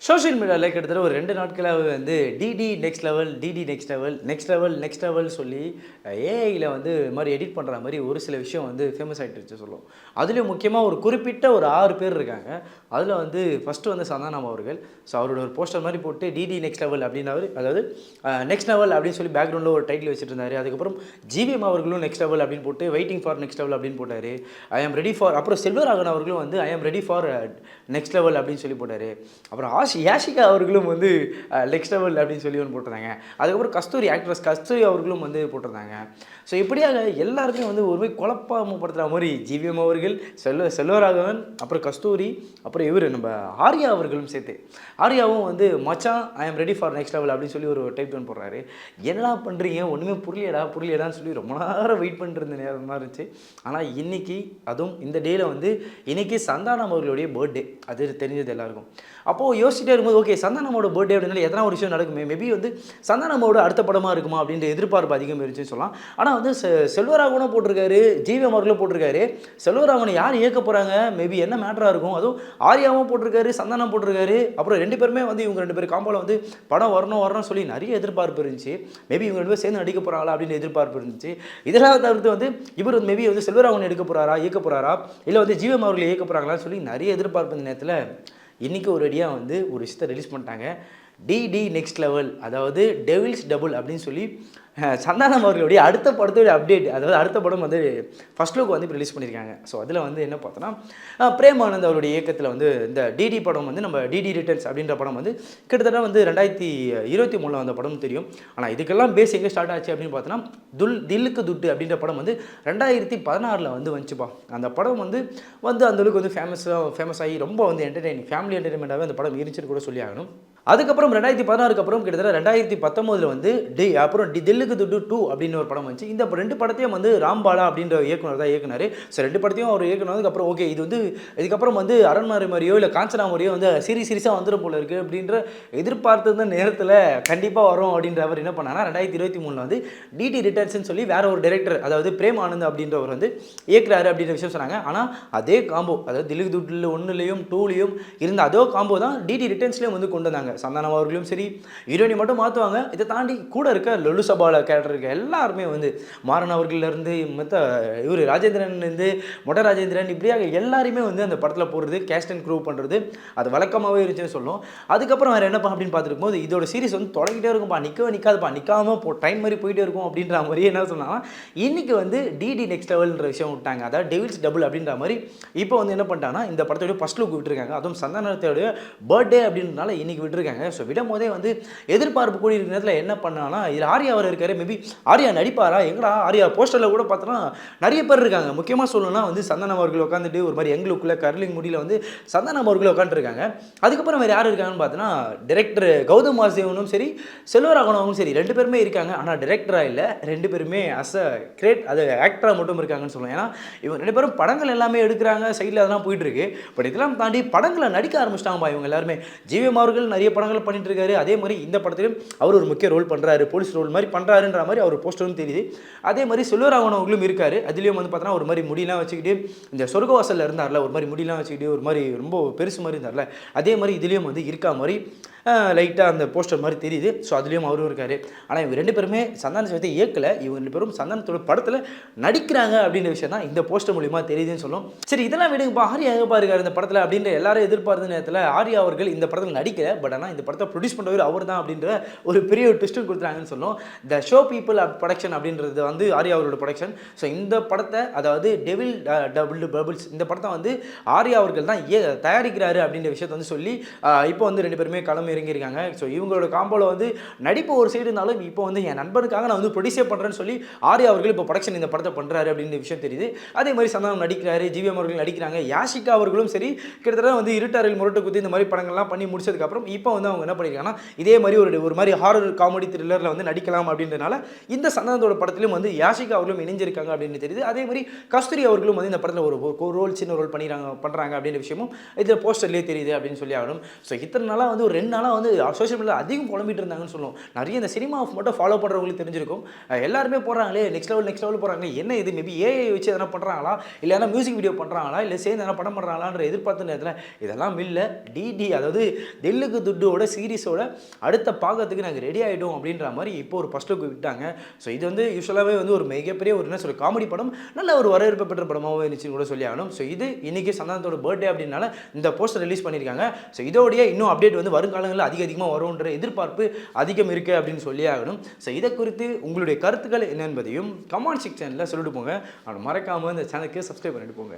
Social மீடியாவில் கிட்டத்தட்ட ஒரு 2 நாட்களாகவே வந்து DD next level, DD next level, next level, next level சொல்லி ஏஐயில் வந்து இது மாதிரி எடிட் பண்ணுற மாதிரி ஒரு சில விஷயம் வந்து ஃபேமஸ் ஆகிட்டுருச்சு சொல்லுவோம். அதுலேயும் முக்கியமாக ஒரு குறிப்பிட்ட ஒரு 6 பேர் இருக்காங்க. அதில் வந்து ஃபஸ்ட்டு வந்து சந்தானம் அவர்கள். ஸோ அவரோட ஒரு போஸ்டர் மாதிரி போட்டு டிடி நெக்ஸ்ட் லெவல் அப்படின்னாரு, அதாவது நெக்ஸ்ட் லெவல் அப்படின்னு சொல்லி பேக்ரவுண்டில் ஒரு டைட்டில் வச்சுட்டு இருந்தார். அதுக்கப்புறம் ஜிவிஎம் அவர்களும் நெக்ஸ்ட் லெவல் அப்படின்னு போட்டு வெயிட்டிங் ஃபார் நெக்ஸ்ட் லெவல் அப்படின்னு போட்டார். ஐ ஆம் ரெடி ஃபார், அப்புறம் செல்வராகவன் அவர்களும் வந்து ஐ am ready for next level அப்படின்னு சொல்லி போட்டார். அப்புறம் யாஷிகா அவர்களும் வந்து நெக்ஸ்ட் லெவல் அப்படின்னு சொல்லி ஒன்று போட்டிருந்தாங்க. அதுக்கப்புறம் கஸ்தூரி ஆக்ட்ரஸ் கஸ்தூரி அவர்களும் வந்து போட்டிருந்தாங்க. ஸோ இப்படியாக எல்லாருமே வந்து ஒரு போய் குழப்பப்படுத்துகிற மாதிரி ஜிவிஎம் அவர்கள், செல்வராகவன், அப்புறம் கஸ்தூரி, அப்புறம் இவர் நம்ம ஆர்யா அவர்களும் சேர்த்து ஆர்யாவும் வந்து மச்சான் ஐ am ready for next level அப்படின்னு சொல்லி ஒரு டைப் ஒன்று போடுறாரு. என்னடா பண்ணுறீங்க, ஒன்றுமே புரியலையடான்னு சொல்லி ரொம்ப நேரம் வெயிட் பண்ணிட்டு நேரம் தான் இருந்துச்சு. ஆனால் இன்றைக்கி அதுவும் இந்த டேயில் வந்து இன்றைக்கி சந்தானம் அவர்களுடைய பர்த்டே, அது தெரிஞ்சது எல்லாருக்கும். அப்போது யோசிச்சுட்டே இருக்கும்போது ஓகே சந்தானமோட பர்த்டே அப்படின்னால எதனா ஒரு விஷயம் நடக்குமே, மேபி வந்து சந்தானமோட அடுத்த படமாக இருக்குமா அப்படின்ற எதிர்பார்ப்பு அதிகம் இருந்துச்சுன்னு சொல்லலாம். ஆனால் வந்து செல்வராகவனும் போட்டிருக்காரு, ஜிவிஎம் அவர்களும் போட்டிருக்காரு. செல்வராகவனை யார் இயக்க போகிறாங்க, மேபி என்ன மேட்டராக இருக்கும், அதுவும் ஆர்யாவும் போட்டிருக்காரு, சந்தானம் போட்டிருக்காரு. அப்புறம் 2 பேருமே வந்து இவங்க 2 பேர் காம்போவில் வந்து படம் வரணும்னு சொல்லி நிறைய எதிர்பார்ப்பு இருந்துச்சு. மேபி இவங்க 2 பேர் சேர்ந்து நடிக்க போகிறாங்களா அப்படின்னு எதிர்பார்ப்பு இருந்துச்சு. இதெல்லாம் தவிர்த்து வந்து இவர் வந்து மேபி வந்து செல்வராகவன் எடுக்க போகிறாரா, இயக்க போகிறாரா, இல்லை வந்து ஜிவிஎம் அவர்கள் இயக்க போகிறாங்களான்னு சொல்லி நிறைய எதிர்பார்ப்பு இந்த நேரத்தில் இன்றைக்கி ஒரு அடியாக வந்து ஒரு விஷயத்தை ரிலீஸ் பண்ணிட்டாங்க. டிடி நெக்ஸ்ட் லெவல், அதாவது டெவில்ஸ் டபுள் அப்படின்னு சொல்லி சந்தானம் அவர்களுடைய அடுத்த படத்தோடைய அப்டேட், அதாவது அடுத்த படம் வந்து ஃபர்ஸ்ட் லுக் வந்து இப்போ ரிலீஸ் பண்ணியிருக்காங்க. ஸோ அதில் வந்து என்ன பார்த்தோன்னா பிரேம் ஆனந்த் அவருடைய இயக்கத்தில் வந்து இந்த டிடி படம் வந்து நம்ம டிடி ரிட்டர்ன்ஸ் அப்படின்ற படம் வந்து கிட்டத்தட்ட வந்து 2023 வந்த படம் தெரியும். ஆனால் இதுக்கெல்லாம் பேஸ் எங்கே ஸ்டார்ட் ஆச்சு அப்படின்னு பார்த்தோன்னா தில்லுக்கு துட்டு அப்படின்ற படம் வந்து 2016 வந்து வந்துச்சுப்பா. அந்த படம் வந்து அந்தளவுக்கு வந்து ஃபேமஸ் ஆகி ரொம்ப வந்து ஃபேமிலி என்டர்டைன்மெண்ட்டாகவே அந்த படம் இருந்துச்சுன்னு கூட சொல்லி ஆகணும். அதுக்கப்புறம் 2016 அப்புறம் கிட்டத்தட்ட 2019 வந்து அப்புறம் தில்லுக்கு துட்டு 2 அப்படின்னு ஒரு படம் வந்துச்சு. இந்த 2 படத்தையும் வந்து ராம்பாலா அப்படின்ற இயக்குனர் தான் இயக்குனார். ஸோ 2 படத்தையும் அவர் இயக்குனதுக்கு அப்புறம் ஓகே இது வந்து இதுக்கப்புறம் வந்து அரண்மனை மாதிரியோ இல்லை காஞ்சனா மாதிரியோ வந்து சீரிஸாக வந்துடும் போல இருக்குது அப்படின்ற எதிர்பார்த்த நேரத்தில் கண்டிப்பாக வரும் அப்படின்ற அவர் என்ன பண்ணாங்கன்னா 2023 வந்து டிடி ரிட்டர்ன்ஸ்னு சொல்லி வேற ஒரு டைரக்டர், அதாவது பிரேம் ஆனந்த் அப்படின்றவர் வந்து இயக்குறாரு அப்படின்ற விஷயம் சொன்னாங்க. ஆனால் அதே காம்போ, அதாவது தில்லுக்கு துட்டில் 1லையும் 2லையும் இருந்த அதே காம்போ தான் டிடி ரிட்டர்ன்ஸ்லேயும் வந்து கொண்டு வந்தாங்க. சந்தானம் அவர்களும் சரி, ஹீரோயினி மட்டும் மாற்றுவாங்க. இதை தாண்டி கூட இருக்க லொலு சபால கேரக்டர் இருக்க எல்லாருமே வந்து மாறன் அவர்களிருந்து மற்ற இவர் ராஜேந்திரன்லேருந்து மொட்டை ராஜேந்திரன் இப்படியாக எல்லாருமே வந்து அந்த படத்தில் போடுறது, கேஸ்ட் அண்ட் க்ரூ பண்ணுறது அது வழக்கமாகவே இருந்துச்சுன்னு சொல்லும். அதுக்கப்புறம் வேறு என்னப்பா அப்படின்னு பார்த்துருக்கும் போது இதோட சீரிஸ் வந்து தொடங்கிட்டே இருக்கும்ப்பா, நிற்காதுப்பா, நிற்காமல் ட்ரைன் மாதிரி போயிட்டே இருக்கும் அப்படின்ற மாதிரி என்ன சொன்னாங்கன்னா இன்றைக்கி வந்து டிடி நெக்ஸ்ட் லெவல்ன்ற விஷயம் விட்டாங்க. அதாவது டெவில்ஸ் டபுள் அப்படின்ற மாதிரி இப்போ வந்து என்ன பண்ணிட்டாங்கன்னா இந்த படத்தோடைய ஃபர்ஸ்ட் லுக் விட்டுருக்காங்க. அதுவும் சந்தானத்தோடைய பர்த்டே அப்படின்றனால இன்றைக்கி விட்டுருக்காங்க. ஸோ விடும் போதே வந்து எதிர்பார்ப்பு கூடிய நேரத்தில் என்ன பண்ணாங்கன்னா இதில் ஆர்யா அவர் இருக்காரு, மேபி ஆர்யா நடிப்பாரா, எங்கடா ஆர்யா போஸ்டரில் கூட பார்த்தோன்னா நிறைய பேர் இருக்காங்க. முக்கியமாக சொல்லணும்னா வந்து சந்தானம் அவர்கள் உட்காந்துட்டு ஒரு மாதிரி எங்களுக்குள்ள கர்லிங் முடியல வந்து சந்தானம் அவர்கள் உட்காந்துருக்காங்க. அதுக்கப்புறம் வேறு யார் இருக்காங்கன்னு பார்த்தோன்னா டைரக்டர் கௌதம் வாசுதேவனும் சரி, செல்வராகவனும் சரி 2 பேருமே இருக்காங்க. ஆனால் டைரக்டராக இல்லை, 2 பேருமே அஸ் அ அது ஆக்டராக மட்டும் இருக்காங்கன்னு சொல்லுவேன். ஏன்னா இவங்க 2 பேரும் படங்கள் எல்லாமே எடுக்கிறாங்க, சைடில் அதெல்லாம் போயிட்டு இருக்கு. பட் இதெல்லாம் தாண்டி படங்களை நடிக்க ஆரம்பிச்சிட்டாங்கப்பா இவங்க எல்லாருமே. ஜிவிஎம் அவர்கள் நிறைய படங்கள் பண்ணிட்டு இருக்காரு. அதே மாதிரி இந்த படத்திலும் அவர் ஒரு முக்கிய ரோல் பண்ணுறாரு, போலீஸ் ரோல் மாதிரி பண்ணுறாருன்ற மாதிரி அவர் போஸ்டரும் தெரியுது. அதே மாதிரி செல்வராகவன் அவர்களும் இருக்காரு. அதுலேயும் வந்து பார்த்தோன்னா ஒரு மாதிரி முடியெல்லாம் வச்சுக்கிட்டு இந்த சொர்க்கவாசலில் இருந்தார்ல, ஒரு மாதிரி முடியெல்லாம் வச்சுக்கிட்டு ஒரு மாதிரி ரொம்ப பெருசு மாதிரி இருந்தார்ல, அதே மாதிரி இதுலேயும் வந்து இருக்கா மாதிரி லைட்டாக அந்த போஸ்டர் மாதிரி தெரியுது. ஸோ அதுலேயும் அவரும் இருக்கார். ஆனால் இவங்க 2 பேருமே சந்தான சேர்த்து இயக்கலை, இவங்க 2 பேரும் சந்தானத்தோட படத்தில் நடிக்கிறாங்க அப்படின்ற விஷயம் தான் இந்த போஸ்டர் மூலிமா தெரியுதுன்னு சொல்லும். சரி இதெல்லாம் விடுங்கப்பா, ஆர்யா எங்கப்பா இருக்கார் இந்த படத்தில் அப்படின்ற எல்லாரும் எதிர்பார்த்த நேரத்தில் ஆர்யா அவர்கள் இந்த படத்தில் நடிக்கல. பட் ஆனால் இந்த படத்தை ப்ரொடியூஸ் பண்ணுறவர் அவர் தான் அப்படின்ற ஒரு பெரிய ஒரு ட்விஸ்ட் கொடுத்துறாங்கன்னு சொல்லும். த ஷோ பீப்புள் ப்ரொடக்ஷன் அப்படின்றது வந்து ஆர்யா அவரோட ப்ரொடக்ஷன். ஸோ இந்த படத்தை, அதாவது டெவில் டபுள்ஸ் இந்த படத்தை வந்து ஆர்யா அவர்கள் தான் தயாரிக்கிறாரு அப்படின்ற விஷயத்தை வந்து சொல்லி இப்போ வந்து 2 பேருமே களம் இறங்கியிருக்காங்க. ஸோ இவங்களோட காம்போவில் வந்து நடிப்பு ஒரு சைடு இருந்தாலும் இப்போ வந்து என் நண்பருக்காக நான் வந்து ப்ரொடியூஸே பண்ணுறேன்னு சொல்லி ஆர்யா அவர்கள் இப்போ ப்ரொடக்ஷன் இந்த படத்தை பண்ணுறாரு அப்படின்ற விஷயம் தெரியுது. அதே மாதிரி சந்தானம் நடிக்கிறாரு, ஜிவிஎம் அவர்கள் நடிக்கிறாங்க, யாஷிகா அவர்களும் சரி கிட்டத்தட்ட வந்து இருட்டாரில் முரட்டு குத்தி இந்த மாதிரி படங்கள்லாம் பண்ணி முடிச்சதுக்கப்புறம் இப்போ வந்து அவங்க என்ன பண்ணியிருக்காங்கன்னா இதே மாதிரி ஒரு மாதிரி ஹாரர் காமெடி த்ரில்லரில் வந்து நடிக்கலாம் அப்படின்றனால இந்த சந்தானத்தோட படத்திலும் வந்து யாஷிகா அவர்களும் இணைஞ்சிருக்காங்க அப்படின்னு தெரியுது. அதே மாதிரி கஸ்தூரி அவர்களும் வந்து இந்த படத்தில் ஒரு ரோல் சின்ன ரோல் பண்ணுறாங்க அப்படின்ற விஷயமும் இதில் போஸ்டர்லேயே தெரியுது அப்படின்னு சொல்லி ஆகணும். ஸோ இத்தனை நாளாக வந்து ஒரு 2 நாளாக நாளாக வந்து சோஷியல் மீடியாவில் அதிகம் புலம்பிட்டு இருந்தாங்கன்னு சொல்லுவோம். நிறைய இந்த சினிமா மட்டும் ஃபாலோ பண்ணுறவங்களுக்கு தெரிஞ்சிருக்கும். எல்லாருமே போடுறாங்களே நெக்ஸ்ட் லெவல் போகிறாங்க, என்ன இது மேபி ஏஐ வச்சு எதனா பண்ணுறாங்களா, இல்லை எதனா மியூசிக் வீடியோ பண்ணுறாங்களா, இல்லை சேர்ந்து எதனா படம் பண்ணுறாங்களான்ற எதிர்பார்த்த நேரத்தில் இதெல்லாம் இல்லை. டிடி அதாவது தில்லுக்கு துட்டோட சீரிஸோட அடுத்த பாகத்துக்கு நாங்கள் ரெடி ஆகிட்டோம் அப்படின்ற மாதிரி இப்போ ஒரு ஃபர்ஸ்ட் லுக் விட்டாங்க. ஸோ இது வந்து யூஸ்வலாகவே வந்து ஒரு மிகப்பெரிய ஒரு என்ன சொல்ற காமெடி படம், நல்ல ஒரு வரவேற்பு பெற்ற படமாகவும் இருந்துச்சுன்னு கூட சொல்லி ஆகணும். ஸோ இது இன்னைக்கு சந்தானத்தோட பர்த்டே அப்படின்னால இந்த போஸ்டர் ரிலீஸ் பண்ணியிருக்காங்க. ஸோ இதோடைய இன்னும் அப்டேட் வந்து வருங்காலங்களில் அதிகமாக வரும்ன்ற எதிர்பார்ப்பு அதிகம் இருக்குது அப்படின்னு சொல்லி ஆகணும். ஸோ இதை குறித்து உங்களுடைய கருத்துக்கள் என்ன என்பதையும் கமெண்ட் செக்ஷனில் சொல்லிட்டு போங்க. மறக்காமல் இந்த சேனலுக்கு சப்ஸ்கிரைப் பண்ணிட்டு போங்க.